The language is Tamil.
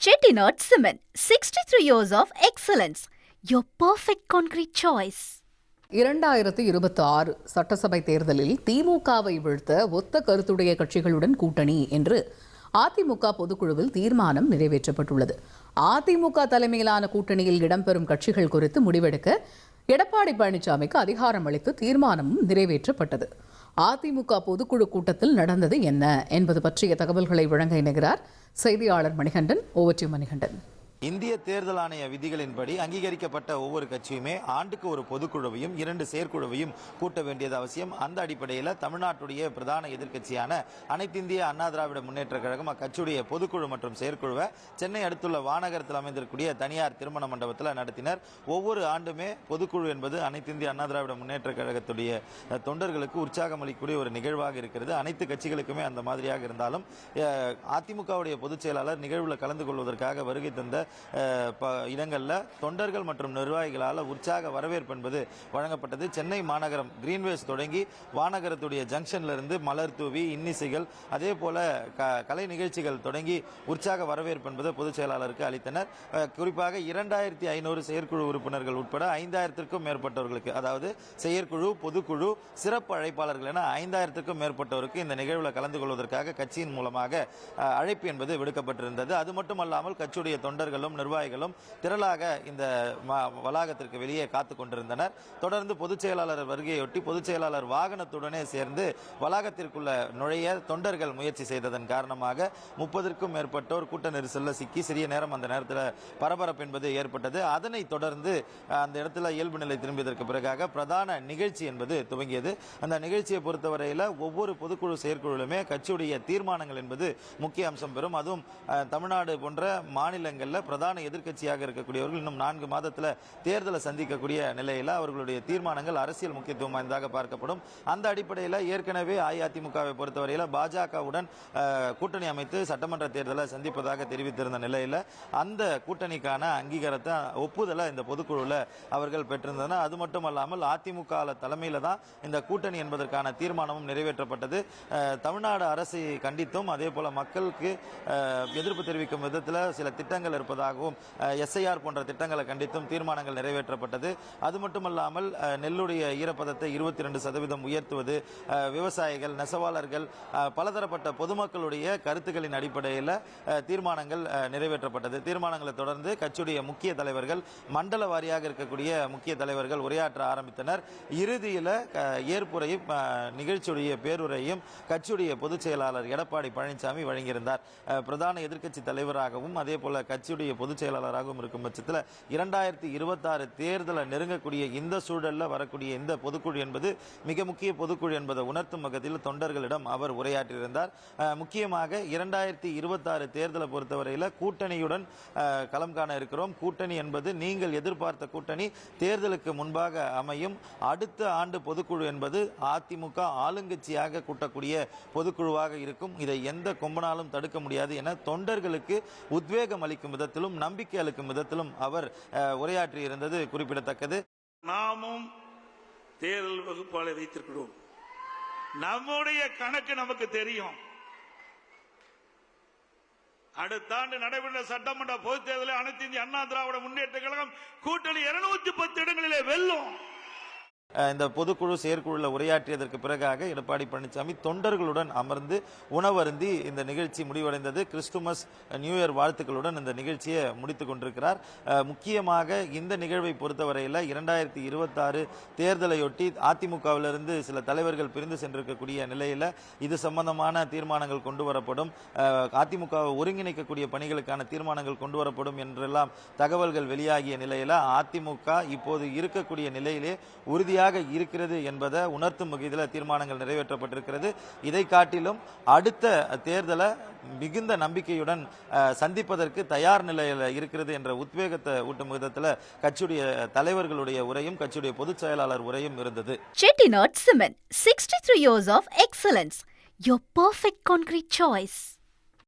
Chettinad Cement, 63 years of excellence. Your perfect concrete choice. 2026 சட்டசபை தேர்தலில் திமுகவை வீழ்த்த ஒத்த கருத்துடைய கட்சிகளுடன் கூட்டணி என்று அதிமுக பொதுக்குழுவில் தீர்மானம் நிறைவேற்றப்பட்டுள்ளது. அதிமுக தலைமையிலான கூட்டணியில் இடம்பெறும் கட்சிகள் குறித்து முடிவெடுக்க எடப்பாடி பழனிசாமிக்கு அதிகாரம் அளித்து தீர்மானமும் நிறைவேற்றப்பட்டது. அதிமுக பொதுக்குழு கூட்டத்தில் நடந்தது என்ன என்பது பற்றிய தகவல்களை வழங்க இணைகிறார் செய்தியாளர் மணிகண்டன். Over to Manikandan. இந்திய தேர்தல் ஆணைய விதிகளின்படி அங்கீகரிக்கப்பட்ட ஒவ்வொரு கட்சியுமே ஆண்டுக்கு ஒரு பொதுக்குழுவையும் 2 செயற்குழுவையும் கூட்ட வேண்டியது அவசியம். அந்த அடிப்படையில் தமிழ்நாட்டுடைய பிரதான எதிர்க்கட்சியான அனைத்திந்திய அண்ணா திராவிட முன்னேற்ற கழகம் அக்கட்சியுடைய பொதுக்குழு மற்றும் செயற்குழுவை சென்னை அடுத்துள்ள வானகரத்தில் அமைந்திருக்கக்கூடிய தனியார் திருமண மண்டபத்தில் நடத்தினர். ஒவ்வொரு ஆண்டுமே பொதுக்குழு என்பது அனைத்திந்திய அண்ணா திராவிட முன்னேற்ற கழகத்துடைய தொண்டர்களுக்கு உற்சாகம் அளிக்கக்கூடிய ஒரு நிகழ்வாக இருக்கிறது. அனைத்து கட்சிகளுக்குமே அந்த மாதிரியாக இருந்தாலும் அதிமுகவுடைய பொதுச் செயலாளர் நிகழ்வில் கலந்து கொள்வதற்காக வருகை தந்த இடங்களில் தொண்டர்கள் மற்றும் நிர்வாகிகளால் உற்சாக வரவேற்பு என்பது வழங்கப்பட்டது. சென்னை மாநகரம் கிரீன்வேஸ் தொடங்கி வானகரத்துடைய ஜங்ஷன்ல இருந்து மலர் தூவி இன்னிசைகள் அதே போல கலை நிகழ்ச்சிகள் தொடங்கி உற்சாக வரவேற்பு என்பது பொதுச் செயலாளருக்கு அளித்தனர். குறிப்பாக 2500 செயற்குழு உறுப்பினர்கள் உட்பட 5000க்கும் மேற்பட்டவர்களுக்கு, அதாவது செயற்குழு, பொதுக்குழு, சிறப்பு அழைப்பாளர்கள் என 5000க்கும் மேற்பட்டவருக்கு இந்த நிகழ்வில் கலந்து கொள்வதற்காக கட்சியின் மூலமாக அழைப்பு என்பது விடுக்கப்பட்டிருந்தது. அது மட்டுமல்லாமல் கட்சியுடைய தொண்டர்கள் நிர்வாகிகளும் திரளாக இந்த வளாகத்திற்கு வெளியே காத்துக் கொண்டிருந்தனர். தொடர்ந்து பொதுச் செயலாளர் வருகையொட்டி பொதுச் செயலாளர் வாகனத்துடனே சேர்ந்து வளாகத்திற்குள்ள நுழைய தொண்டர்கள் முயற்சி செய்ததன் காரணமாக 30க்கும் மேற்பட்டோர் கூட்ட நெரிசலில் சிக்கி சிறிய நேரம் அந்த நேரத்தில் பரபரப்பு என்பது ஏற்பட்டது. அதனைத் தொடர்ந்து அந்த இடத்துல இயல்பு நிலை திரும்பியதற்கு பிறகாக பிரதான நிகழ்ச்சி என்பது துவங்கியது. அந்த நிகழ்ச்சியை பொறுத்தவரையில் ஒவ்வொரு பொதுக்குழு செயற்குழுலுமே கட்சியுடைய தீர்மானங்கள் என்பது முக்கிய அம்சம் பெறும். அதுவும் தமிழ்நாடு போன்ற மாநிலங்களில் பிரதான எதிர்க்கட்சியாக இருக்கக்கூடியவர்கள் இன்னும் 4 மாதத்தில் தேர்தலை சந்திக்கக்கூடிய நிலையில் அவர்களுடைய தீர்மானங்கள் அரசியல் முக்கியத்துவம் வாய்ந்ததாக பார்க்கப்படும். அந்த அடிப்படையில் ஏற்கனவே அஇஅதிமுகவை பொறுத்தவரையில் பாஜகவுடன் கூட்டணி அமைத்து சட்டமன்ற தேர்தலை சந்திப்பதாக தெரிவித்திருந்த நிலையில் அந்த கூட்டணிக்கான அங்கீகாரத்தை ஒப்புதலை இந்த பொதுக்குழுவில் அவர்கள் பெற்றிருந்தனர். அது மட்டுமல்லாமல் அதிமுக தலைமையில் தான் இந்த கூட்டணி என்பதற்கான தீர்மானமும் நிறைவேற்றப்பட்டது. தமிழ்நாடு அரசை கண்டித்தும் அதே போல மக்களுக்கு எதிர்ப்பு தெரிவிக்கும் விதத்தில் சில திட்டங்கள் இருப்பதாகவும் எஸ்ஐஆர் போன்ற திட்டங்களை கண்டித்தும் தீர்மானங்கள் நிறைவேற்றப்பட்டது. அது மட்டுமல்லாமல் நெல்லுடைய ஈரப்பதத்தை 22% உயர்த்துவது, விவசாயிகள், நெசவாளர்கள், பலதரப்பட்ட பொதுமக்களுடைய கருத்துக்களின் அடிப்படையில் தீர்மானங்கள் நிறைவேற்றப்பட்டது. தீர்மானங்களை தொடர்ந்து கட்சியுடைய முக்கிய தலைவர்கள், மண்டல வாரியாக இருக்கக்கூடிய முக்கிய தலைவர்கள் உரையாற்ற ஆரம்பித்தனர். இறுதியில் ஏற்புரையும் நிகழ்ச்சியுடைய பேருரையும் கட்சியுடைய பொதுச் செயலாளர் எடப்பாடி பழனிசாமி வழங்கியிருந்தார். பிரதான எதிர்க்கட்சி தலைவராகவும் அதே போல கட்சியுடைய பொதுச் செயலாளராகவும் இருக்கும் பட்சத்தில் 2026 தேர்தலை நெருங்கக்கூடிய இந்த சூழலில் வரக்கூடிய இந்த பொதுக்குழு என்பது மிக முக்கிய பொதுக்குழு என்பதை உணர்த்தும் வகையில் தொண்டர்களிடம் அவர் உரையாற்றியிருந்தார். முக்கியமாக 2026 தேர்தலை பொறுத்தவரையில் கூட்டணியுடன் களம் காண இருக்கிறோம். கூட்டணி என்பது நீங்கள் எதிர்பார்த்த கூட்டணி தேர்தலுக்கு முன்பாக அமையும். அடுத்த ஆண்டு பொதுக்குழு என்பது அதிமுக ஆளுங்கட்சியாக கூட்டக்கூடிய பொதுக்குழுவாக இருக்கும். இதை எந்த கொம்பனாலும் தடுக்க முடியாது என தொண்டர்களுக்கு உத்வேகம் அளிக்கும் விதத்திலும் நம்பிக்கை அளிக்கும் விதத்திலும் அவர் உரையாற்றி இருந்தது குறிப்பிடத்தக்கது. நாமும் தேர்தல் வகுப்பாளை வைத்திருக்கிறோம். நம்முடைய கணக்கு நமக்கு தெரியும். அடுத்த ஆண்டு நடைபெற்ற சட்டமன்ற பொதுத் தேர்தலில் அனைத்து இந்திய அண்ணா திராவிட முன்னேற்ற கழகம் கூட்டணி 210 இடங்களிலே வெல்லும். இந்த பொதுக்குழு செயற்குழுவில் உரையாற்றியதற்கு பிறகாக எடப்பாடி பழனிசாமி தொண்டர்களுடன் அமர்ந்து உணவருந்தி இந்த நிகழ்ச்சி முடிவடைந்தது. கிறிஸ்துமஸ் நியூ இயர் வாழ்த்துக்களுடன் இந்த நிகழ்ச்சியை முடித்துக் கொண்டிருக்கிறார். முக்கியமாக இந்த நிகழ்வை பொறுத்தவரையில் 2026 தேர்தலையொட்டி அதிமுகவிலிருந்து சில தலைவர்கள் பிரிந்து சென்றிருக்கக்கூடிய நிலையில் இது சம்பந்தமான தீர்மானங்கள் கொண்டு வரப்படும், அதிமுகவை ஒருங்கிணைக்கக்கூடிய பணிகளுக்கான தீர்மானங்கள் கொண்டு வரப்படும் என்றெல்லாம் தகவல்கள் வெளியாகிய நிலையில் அதிமுக இப்போது இருக்கக்கூடிய நிலையிலே உறுதியாக இருக்கிறது என்பதை உணர்த்தும் வகையில் தீர்மானங்கள் நிறைவேற்றப்பட்டிருக்கிறது. இதை காட்டிலும் அடுத்த தேர்தலை மிகுந்த நம்பிக்கையுடன் சந்திப்பதற்கு தயார் நிலையில் இருக்கிறது என்ற உத்வேகத்தை ஊட்டும் விதத்தில் கட்சியுடைய தலைவர்களுடைய உரையும் கட்சியுடைய பொதுச் செயலாளர் உரையும் இருந்தது. Chettinad Cement, 63 years of excellence. Your perfect concrete choice.